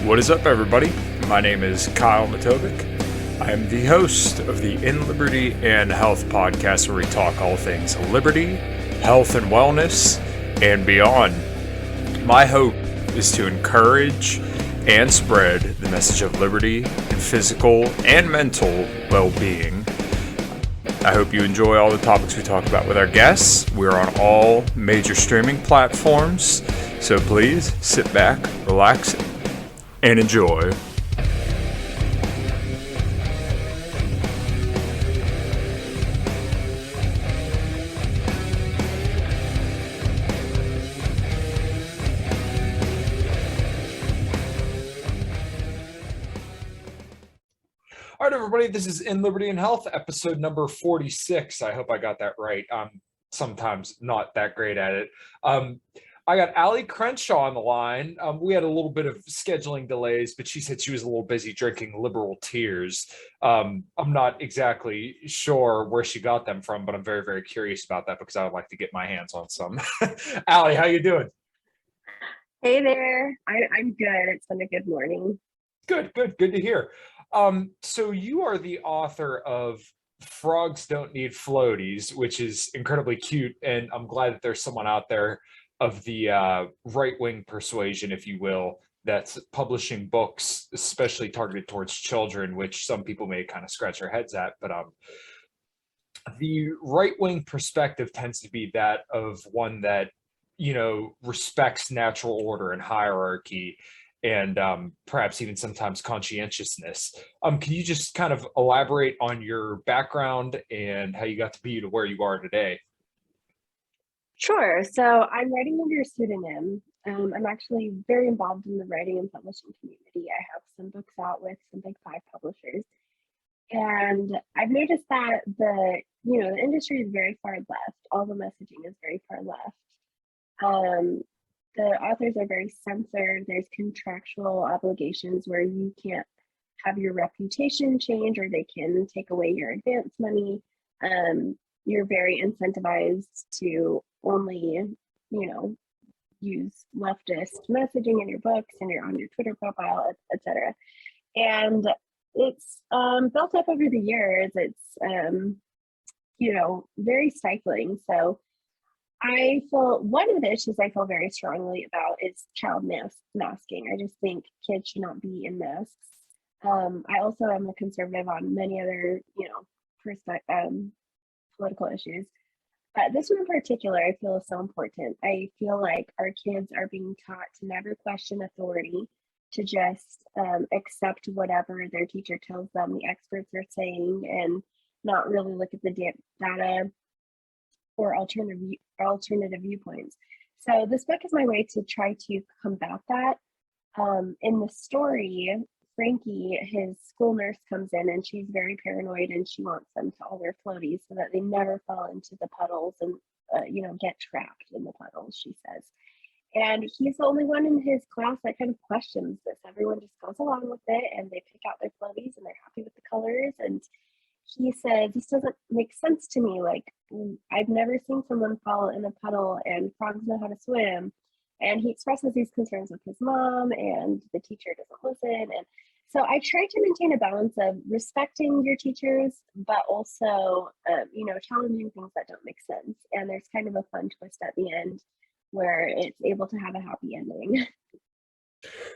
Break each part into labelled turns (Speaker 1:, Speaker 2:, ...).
Speaker 1: What is up, everybody? My name is Kyle Matovcik. I am the host of the In Liberty and Health podcast, where we talk all things liberty, health, and wellness, and beyond. My hope is to encourage and spread the message of liberty and physical and mental well-being. I hope you enjoy all the topics we talk about with our guests. We're on all major streaming platforms, so please sit back, relax, and enjoy. All right, everybody, this is In Liberty and Health, episode number 46. I hope I got that right. I'm sometimes not that great at it. I got Allie Crenshaw on the line. We had a little bit of scheduling delays, but she said she was a little busy drinking liberal tears. I'm not exactly sure where she got them from, but I'm very, very curious about that because I would like to get my hands on some. Allie, how you doing?
Speaker 2: Hey there. I'm good. It's been a good morning.
Speaker 1: Good to hear. So you are the author of Frogs Don't Need Floaties, which is incredibly cute, and I'm glad that there's someone out there of the right-wing persuasion, if you will, that's publishing books, especially targeted towards children, which some people may kind of scratch their heads at. But the right-wing perspective tends to be that of one that, respects natural order and hierarchy, and perhaps even sometimes conscientiousness. Can you just kind of elaborate on your background and how you got to be to where you are today?
Speaker 2: Sure. So I'm writing under a pseudonym. I'm actually very involved in the writing and publishing community. I have some books out with some big five publishers. And I've noticed that the industry is very far left. All the messaging is very far left. The authors are very censored. There's contractual obligations where you can't have your reputation change, or they can take away your advance money. You're very incentivized to only, use leftist messaging in your books and on your Twitter profile, etc. And it's built up over the years. It's very stifling. So I feel one of the issues I feel very strongly about is child masking. I just think kids should not be in masks. I also am a conservative on many other, political issues. But this one in particular, I feel is so important. I feel like our kids are being taught to never question authority, to just accept whatever their teacher tells them the experts are saying, and not really look at the data or alternative viewpoints. So this book is my way to try to combat that. In the story, Frankie, his school nurse, comes in and she's very paranoid, and she wants them to all wear floaties so that they never fall into the puddles and get trapped in the puddles, she says. And he's the only one in his class that kind of questions this. Everyone just goes along with it, and they pick out their floaties and they're happy with the colors. And he said, this doesn't make sense to me. Like, I've never seen someone fall in a puddle, and frogs know how to swim. And he expresses these concerns with his mom, and the teacher doesn't listen. And so I try to maintain a balance of respecting your teachers, but also, challenging things that don't make sense. And there's kind of a fun twist at the end where it's able to have a happy ending.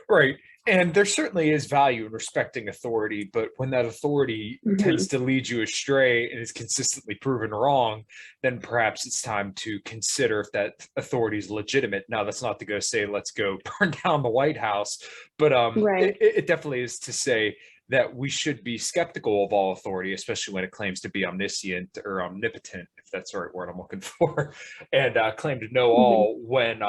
Speaker 1: Right. And there certainly is value in respecting authority, but when that authority tends to lead you astray and is consistently proven wrong, then perhaps it's time to consider if that authority is legitimate. Now, that's not to go say, let's go burn down the White House, but
Speaker 2: Right.
Speaker 1: it definitely is to say that we should be skeptical of all authority, especially when it claims to be omniscient or omnipotent, if that's the right word I'm looking for, and claim to know all when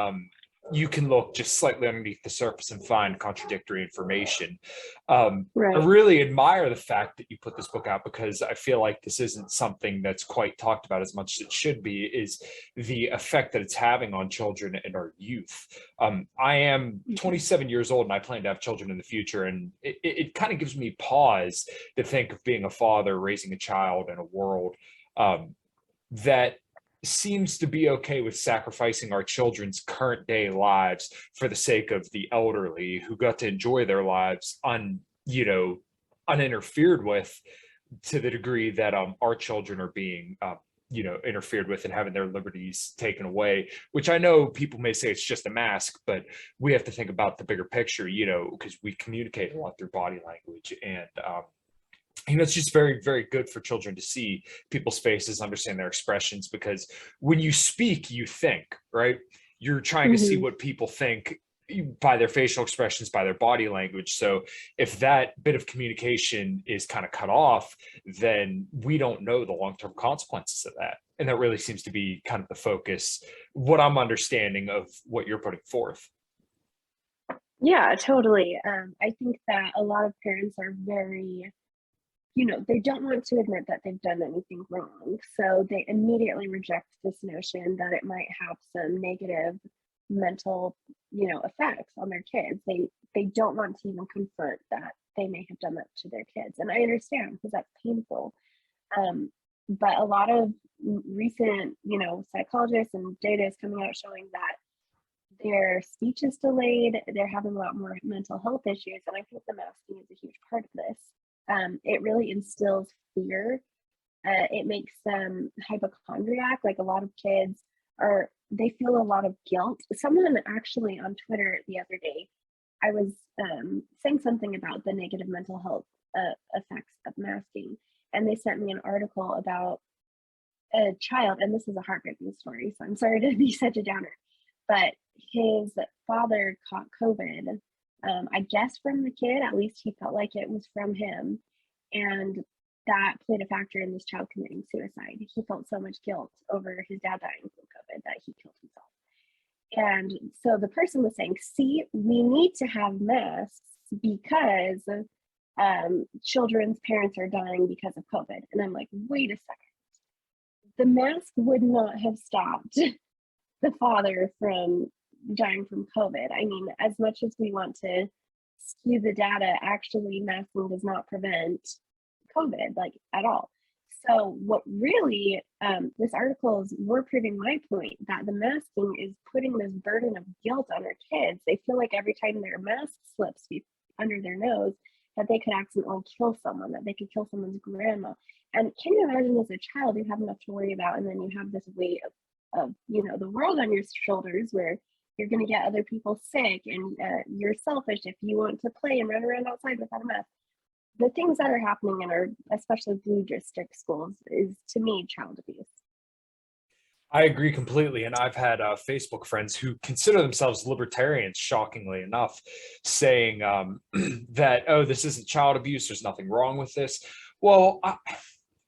Speaker 1: you can look just slightly underneath the surface and find contradictory information. I
Speaker 2: Right.
Speaker 1: really admire the fact that you put this book out, because I feel like this isn't something that's quite talked about as much as it should be, is the effect that it's having on children and our youth. I am 27 years old and I plan to have children in the future, and it kind of gives me pause to think of being a father raising a child in a world that seems to be okay with sacrificing our children's current day lives for the sake of the elderly who got to enjoy their lives you know, uninterfered with, to the degree that our children are being interfered with and having their liberties taken away, which I know people may say it's just a mask, but we have to think about the bigger picture, because we communicate a lot through body language. And it's just very, very good for children to see people's faces, understand their expressions, because when you speak, you think, right? You're trying to see
Speaker 2: Hmm.
Speaker 1: what people think by their facial expressions, by their body language. So if that bit of communication is kind of cut off, then we don't know the long-term consequences of that. And that really seems to be kind of the focus, what I'm understanding of what you're putting forth.
Speaker 2: Yeah, totally. I think that a lot of parents are very, they don't want to admit that they've done anything wrong. So they immediately reject this notion that it might have some negative mental, effects on their kids. They don't want to even confront that they may have done that to their kids. And I understand because that's painful. Um, but a lot of recent, psychologists and data is coming out showing that their speech is delayed. They're having a lot more mental health issues, and I think the masking is a huge part of this. It really instills fear. It makes them hypochondriac. Like a lot of kids they feel a lot of guilt. Someone actually on Twitter the other day, I was saying something about the negative mental health effects of masking, and they sent me an article about a child, and this is a heartbreaking story, so I'm sorry to be such a downer, but his father caught COVID. I guess from the kid, at least he felt like it was from him. And that played a factor in this child committing suicide. He felt so much guilt over his dad dying from COVID that he killed himself. And so the person was saying, see, we need to have masks because children's parents are dying because of COVID. And I'm like, wait a second. The mask would not have stopped the father from dying from COVID. I mean, as much as we want to skew the data, actually masking does not prevent COVID like at all. So what really this article is we're proving my point that the masking is putting this burden of guilt on our kids. They feel like every time their mask slips under their nose that they could accidentally kill someone, that they could kill someone's grandma. And can you imagine as a child you have enough to worry about, and then you have this weight of the world on your shoulders where you're going to get other people sick, and you're selfish if you want to play and run around outside without a mask. The things that are happening in our especially blue district schools is to me child abuse.
Speaker 1: I agree completely. And I've had Facebook friends who consider themselves libertarians, shockingly enough, saying that, oh, this isn't child abuse. There's nothing wrong with this. Well,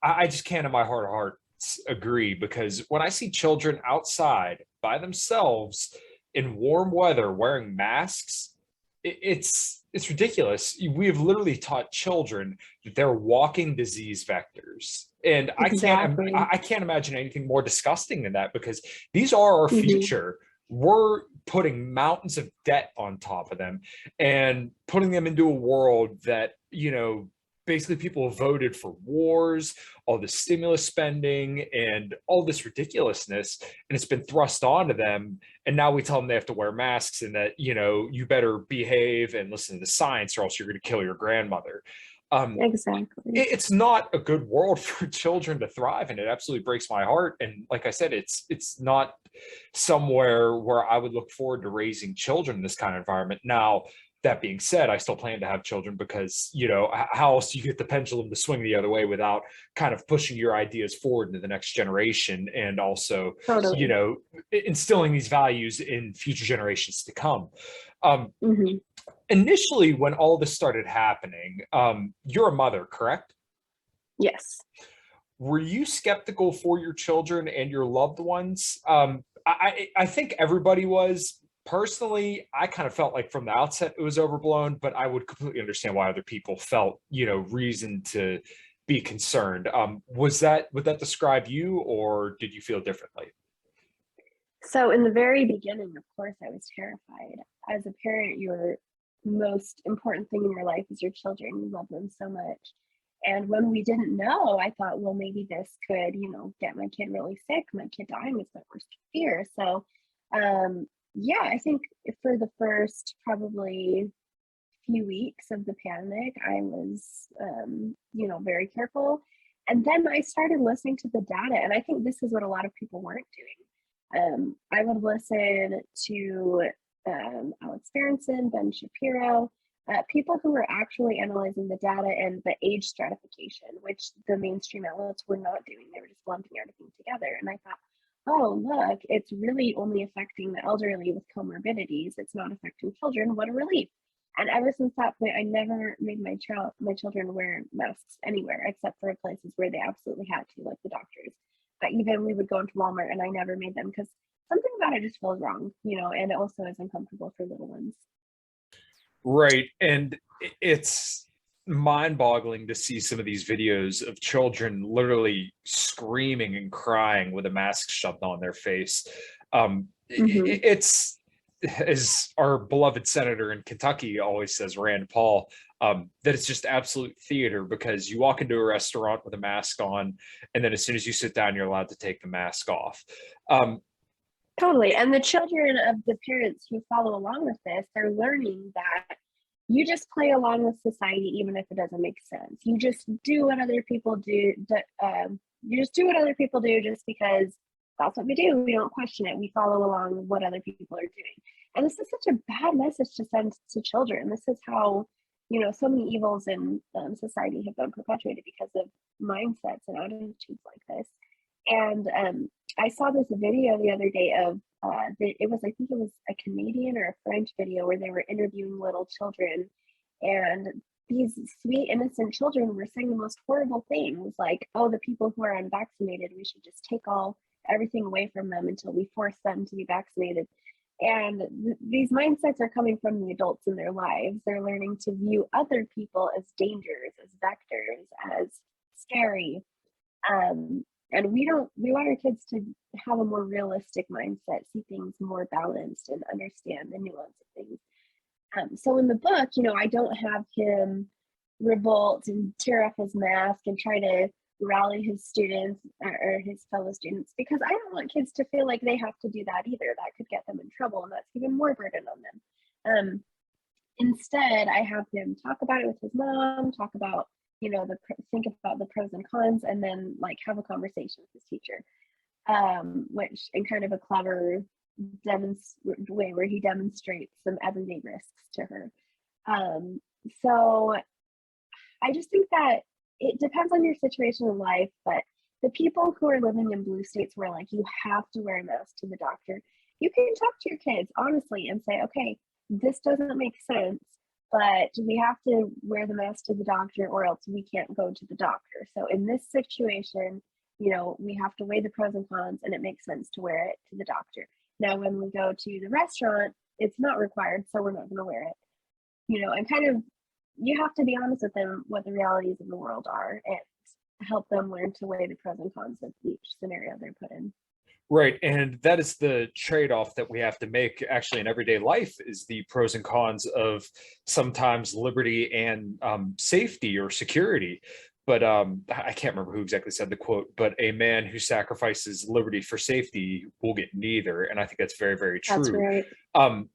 Speaker 1: I just can't in my heart of hearts agree, because when I see children outside by themselves in warm weather wearing masks, it's ridiculous. We have literally taught children that they're walking disease vectors, and
Speaker 2: Exactly.
Speaker 1: I can't imagine anything more disgusting than that, because these are our
Speaker 2: Hmm.
Speaker 1: future. We're putting mountains of debt on top of them and putting them into a world that, basically people have voted for wars, all this stimulus spending, and all this ridiculousness, and it's been thrust onto them. And now we tell them they have to wear masks, and that, you better behave and listen to the science, or else you're going to kill your grandmother.
Speaker 2: Exactly.
Speaker 1: It's not a good world for children to thrive in. It absolutely breaks my heart. And like I said, it's not somewhere where I would look forward to raising children in this kind of environment. Now, that being said, I still plan to have children, because, how else do you get the pendulum to swing the other way without kind of pushing your ideas forward into the next generation, and also, you
Speaker 2: Totally.
Speaker 1: know, instilling these values in future generations to come. Um,
Speaker 2: Hmm.
Speaker 1: Initially, when all this started happening, you're a mother, correct?
Speaker 2: Yes.
Speaker 1: Were you skeptical for your children and your loved ones? I think everybody was. Personally, I kind of felt like from the outset it was overblown, but I would completely understand why other people felt, reason to be concerned. Would that describe you, or did you feel differently?
Speaker 2: So in the very beginning, of course, I was terrified. As a parent, your most important thing in your life is your children. You love them so much. And when we didn't know, I thought, well, maybe this could, get my kid really sick. My kid dying is my worst fear. So, yeah, I think for the first probably few weeks of the pandemic, I was, very careful. And then I started listening to the data, and I think this is what a lot of people weren't doing. I would listen to Alex Berenson, Ben Shapiro, people who were actually analyzing the data and the age stratification, which the mainstream outlets were not doing. They were just lumping everything together. And I thought, oh, look, it's really only affecting the elderly with comorbidities. It's not affecting children. What a relief. And ever since that point, I never made my children wear masks anywhere except for places where they absolutely had to, like the doctors. But even we would go into Walmart and I never made them because something about it just feels wrong, and it also is uncomfortable for little ones.
Speaker 1: Right. And it's mind-boggling to see some of these videos of children literally screaming and crying with a mask shoved on their face. It's, as our beloved senator in Kentucky always says, Rand Paul, that it's just absolute theater, because you walk into a restaurant with a mask on, and then as soon as you sit down, you're allowed to take the mask off.
Speaker 2: Totally. And the children of the parents who follow along with this, they're learning that you just play along with society, even if it doesn't make sense. You just do what other people do. You just do what other people do just because that's what we do. We don't question it. We follow along what other people are doing. And this is such a bad message to send to children. This is how, so many evils in society have been perpetuated because of mindsets and attitudes like this. And I saw this video the other day of I think it was a Canadian or a French video where they were interviewing little children, and these sweet innocent children were saying the most horrible things, like, oh, the people who are unvaccinated, we should just take everything away from them until we force them to be vaccinated. And these mindsets are coming from the adults in their lives. They're learning to view other people as dangers, as vectors, as scary. And we want our kids to have a more realistic mindset, see things more balanced, and understand the nuance of things. So in the book, I don't have him revolt and tear up his mask and try to rally his students or his fellow students, because I don't want kids to feel like they have to do that either. That could get them in trouble, and that's even more burden on them. Instead, I have him talk about it with his mom, talk about, think about the pros and cons, and then have a conversation with his teacher, which in kind of a clever way where he demonstrates some everyday risks to her. So I just think that it depends on your situation in life, but the people who are living in blue states where you have to wear a mask to the doctor, you can talk to your kids honestly and say, okay, this doesn't make sense, but we have to wear the mask to the doctor or else we can't go to the doctor. So in this situation, we have to weigh the pros and cons, and it makes sense to wear it to the doctor. Now, when we go to the restaurant, it's not required, so we're not going to wear it. And kind of, you have to be honest with them what the realities of the world are and help them learn to weigh the pros and cons of each scenario they're put in.
Speaker 1: Right. And that is the trade-off that we have to make actually in everyday life, is the pros and cons of sometimes liberty and safety or security. But I can't remember who exactly said the quote, but a man who sacrifices liberty for safety will get neither. And I think that's very, very true.
Speaker 2: That's right.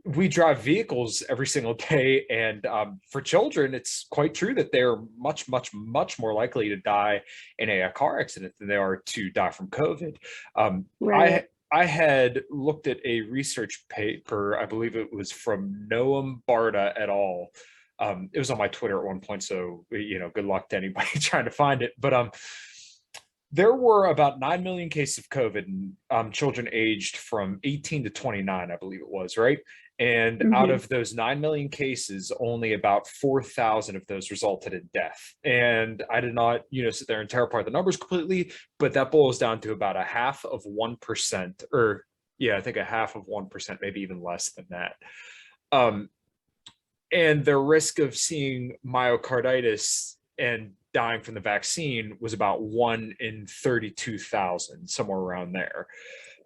Speaker 1: We drive vehicles every single day, and for children, it's quite true that they're much, much, much more likely to die in a car accident than they are to die from COVID.
Speaker 2: Right.
Speaker 1: I had looked at a research paper, I believe it was from Noam Barda et al. It was on my Twitter at one point, so good luck to anybody trying to find it. But there were about 9 million cases of COVID in children aged from 18 to 29, I believe it was, right? And out of those 9 million cases, only about 4,000 of those resulted in death. And I did not, sit there and tear apart the numbers completely, but that boils down to about a half of 1%, or I think a half of 1%, maybe even less than that. And the risk of seeing myocarditis and dying from the vaccine was about 1 in 32,000, somewhere around there.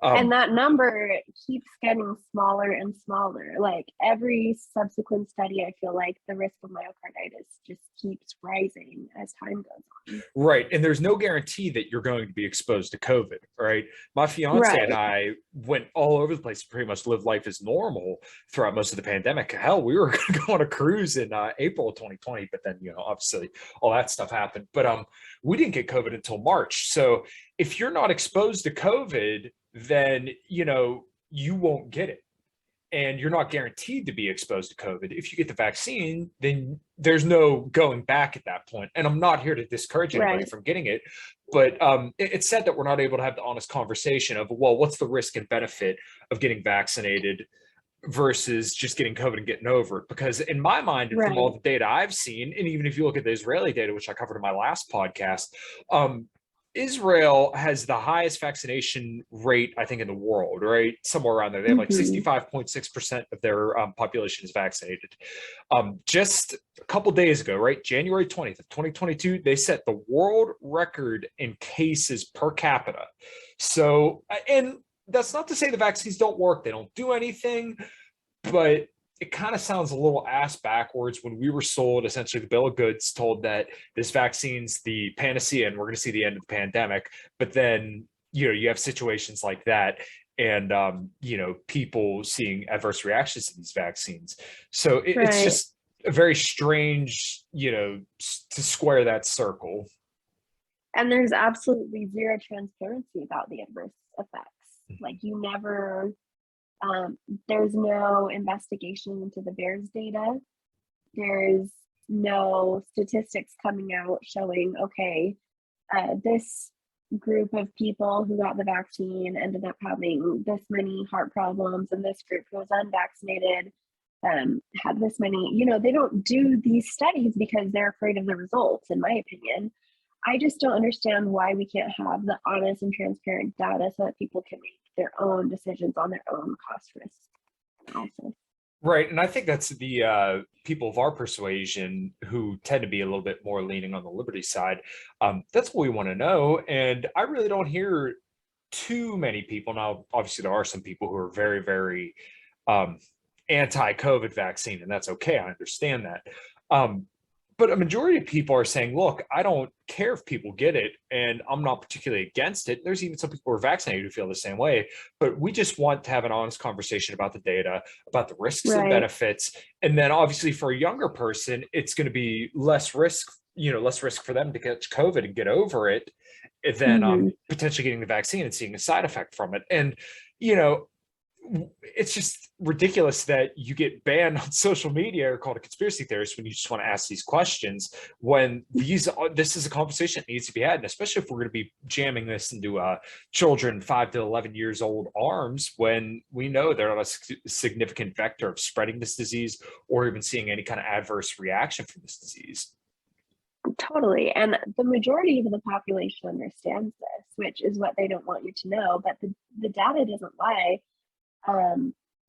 Speaker 2: And
Speaker 1: Um,
Speaker 2: that number keeps getting smaller and smaller. Like every subsequent study, I feel like the risk of myocarditis just keeps rising as time goes on.
Speaker 1: Right. And there's no guarantee that you're going to be exposed to COVID, right? My fiance and
Speaker 2: Right.
Speaker 1: I went all over the place to pretty much live life as normal throughout most of the pandemic. Hell, we were going to go on a cruise in April of 2020, but then, obviously all that stuff happened. But we didn't get COVID until March. So if you're not exposed to COVID, then, you won't get it, and you're not guaranteed to be exposed to COVID. If you get the vaccine, then there's no going back at that point. And I'm not here to discourage anybody
Speaker 2: Right.
Speaker 1: from getting it, but it's sad that we're not able to have the honest conversation of, well, what's the risk and benefit of getting vaccinated versus just getting COVID and getting over it? Because in my mind, and from all
Speaker 2: Right.
Speaker 1: the data I've seen, and even if you look at the Israeli data, which I covered in my last podcast, Israel has the highest vaccination rate, I think, in the world, right? Somewhere around there. They have like
Speaker 2: Mm-hmm.
Speaker 1: 65.6% of their population is vaccinated. Just a couple days ago, right? January 20th of 2022, they set the world record in cases per capita. So, and that's not to say the vaccines don't work, they don't do anything, but it kind of sounds a little ass backwards when we were sold essentially the bill of goods, told that this vaccine's the panacea and we're going to see the end of the pandemic. But then, you have situations like that, and, people seeing adverse reactions to these vaccines. So it's
Speaker 2: Right.
Speaker 1: just a very strange, to square that circle.
Speaker 2: And there's absolutely zero transparency about the adverse effects. Like you never, there's no investigation into the VAERS data. There's no statistics coming out showing, okay, this group of people who got the vaccine ended up having this many heart problems, and this group who was unvaccinated had this many. They don't do these studies because they're afraid of the results, in my opinion. I just don't understand why we can't have the honest and transparent data so that people can make their own decisions on their own cost risk analysis.
Speaker 1: Right. And I think that's the people of our persuasion who tend to be a little bit more leaning on the liberty side. That's what we want to know. And I really don't hear too many people. Now, obviously, there are some people who are very, very anti-COVID vaccine, and that's okay. I understand that. But a majority of people are saying, look, I don't care if people get it, and I'm not particularly against it. There's even some people who are vaccinated who feel the same way, but we just want to have an honest conversation about the data, about the risks and
Speaker 2: Right.
Speaker 1: benefits. And then obviously for a younger person, it's going to be less risk for them to catch COVID and get over it than
Speaker 2: Mm-hmm.
Speaker 1: potentially getting the vaccine and seeing a side effect from it. And, you know, it's just ridiculous that you get banned on social media or called a conspiracy theorist when you just want to ask these questions, when this is a conversation that needs to be had. And especially if we're going to be jamming this into children 5 to 11 years old arms, when we know they're a significant vector of spreading this disease or even seeing any kind of adverse reaction from this disease.
Speaker 2: Totally. And the majority of the population understands this, which is what they don't want you to know. But the data doesn't lie.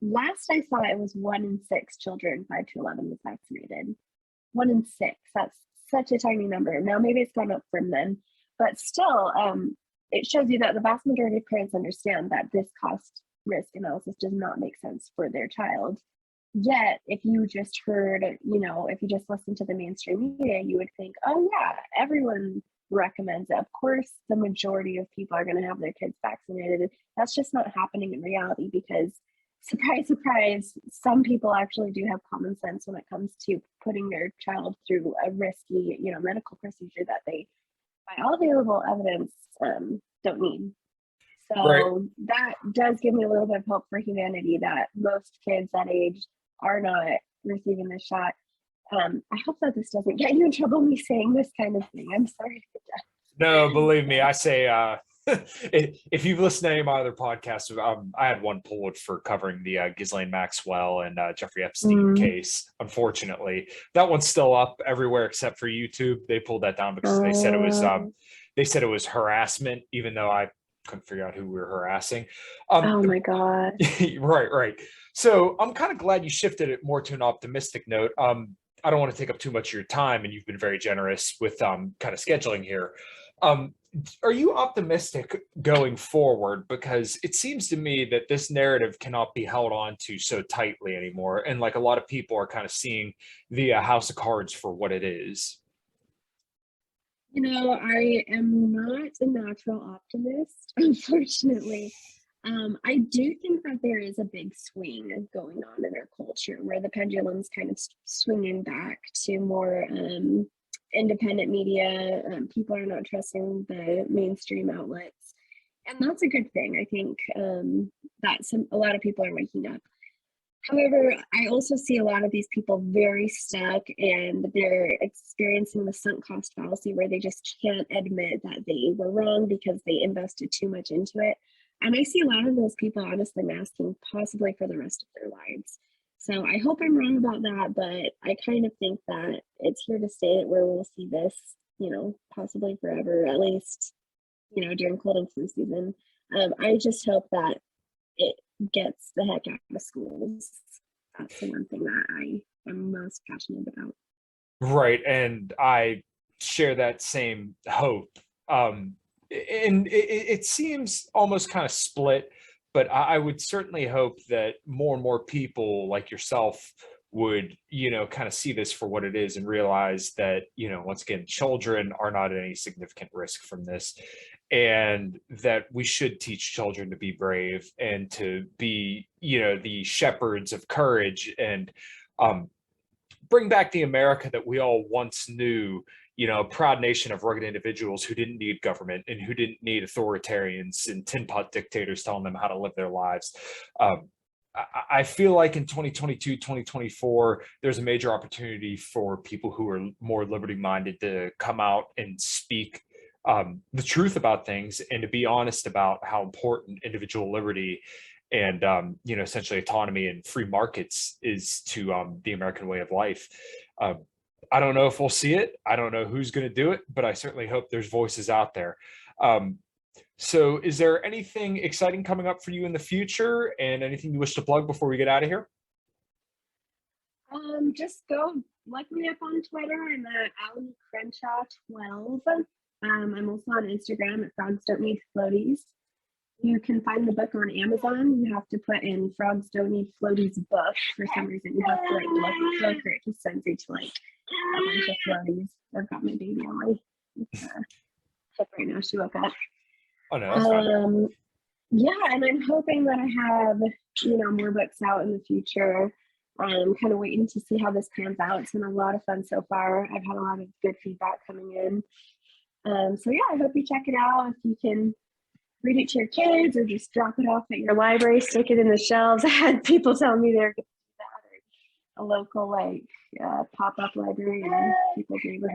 Speaker 2: Last I saw, it was 1 in 6 children 5 to 11 was vaccinated. 1 in 6. That's such a tiny number. Now maybe it's gone up from then, but still, it shows you that the vast majority of parents understand that this cost risk analysis does not make sense for their child. Yet, if you just heard, if you just listened to the mainstream media, you would think, oh yeah, everyone recommends it. Of course, the majority of people are going to have their kids vaccinated. That's just not happening in reality because, surprise, surprise, some people actually do have common sense when it comes to putting their child through a risky, medical procedure that they, by all available evidence, don't need.
Speaker 1: Right.
Speaker 2: So that does give me a little bit of hope for humanity that most kids that age are not receiving this shot. I hope that this doesn't get you in trouble, me saying this kind of thing. I'm sorry.
Speaker 1: No, believe me, I say, if you've listened to any of my other podcasts, I had one pulled for covering the Ghislaine Maxwell and Jeffrey Epstein case. Unfortunately, that one's still up everywhere except for YouTube. They pulled that down because they said it was harassment, even though I couldn't figure out who we were harassing.
Speaker 2: Oh my God.
Speaker 1: Right. So I'm kind of glad you shifted it more to an optimistic note. I don't want to take up too much of your time, and you've been very generous with kind of scheduling here. are you optimistic going forward? Because it seems to me that this narrative cannot be held on to so tightly anymore. And like a lot of people are kind of seeing the House of Cards for what it is.
Speaker 2: I am not a natural optimist, unfortunately. I do think that there is a big swing going on in our culture where the pendulum's kind of swinging back to more independent media. People are not trusting the mainstream outlets, and that's a good thing. I think that a lot of people are waking up. However, I also see a lot of these people very stuck, and they're experiencing the sunk cost fallacy where they just can't admit that they were wrong because they invested too much into it. And I see a lot of those people honestly masking possibly for the rest of their lives. So I hope I'm wrong about that, but I kind of think that it's here to stay, where we'll see this, possibly forever, at least, during cold and flu season. I just hope that it gets the heck out of schools. That's the one thing that I am most passionate about.
Speaker 1: Right. And I share that same hope. And it seems almost kind of split, but I would certainly hope that more and more people like yourself would, kind of see this for what it is and realize that, once again, children are not at any significant risk from this, and that we should teach children to be brave and to be, the shepherds of courage, and um, bring back the America that we all once knew, a proud nation of rugged individuals who didn't need government and who didn't need authoritarians and tin pot dictators telling them how to live their lives. Um, I feel like in 2022, 2024, there's a major opportunity for people who are more liberty minded to come out and speak the truth about things, and to be honest about how important individual liberty and essentially autonomy and free markets is to the American way of life. Uh, I don't know if we'll see it. I don't know who's going to do it, but I certainly hope there's voices out there. Um, so, is there anything exciting coming up for you in the future, and anything you wish to plug before we get out of here?
Speaker 2: Just go look me up on Twitter. I'm at Allie Crenshaw 12. I'm also on Instagram at Frogs Don't Need Floaties. You can find the book on Amazon. You have to put in Frogs Don't Need Floaties book. For some reason, you have to look book, or it just sends you to a bunch of floaties. I've got my baby on my hip right now. She woke up.
Speaker 1: Oh no, that's fine.
Speaker 2: Yeah, and I'm hoping that I have more books out in the future. I'm kind of waiting to see how this pans out. It's been a lot of fun so far. I've had a lot of good feedback coming in. So yeah, I hope you check it out. If you can read it to your kids, or just drop it off at your library, stick it in the shelves. I had people tell me they're going to do that, or a local pop-up library in people's neighborhood.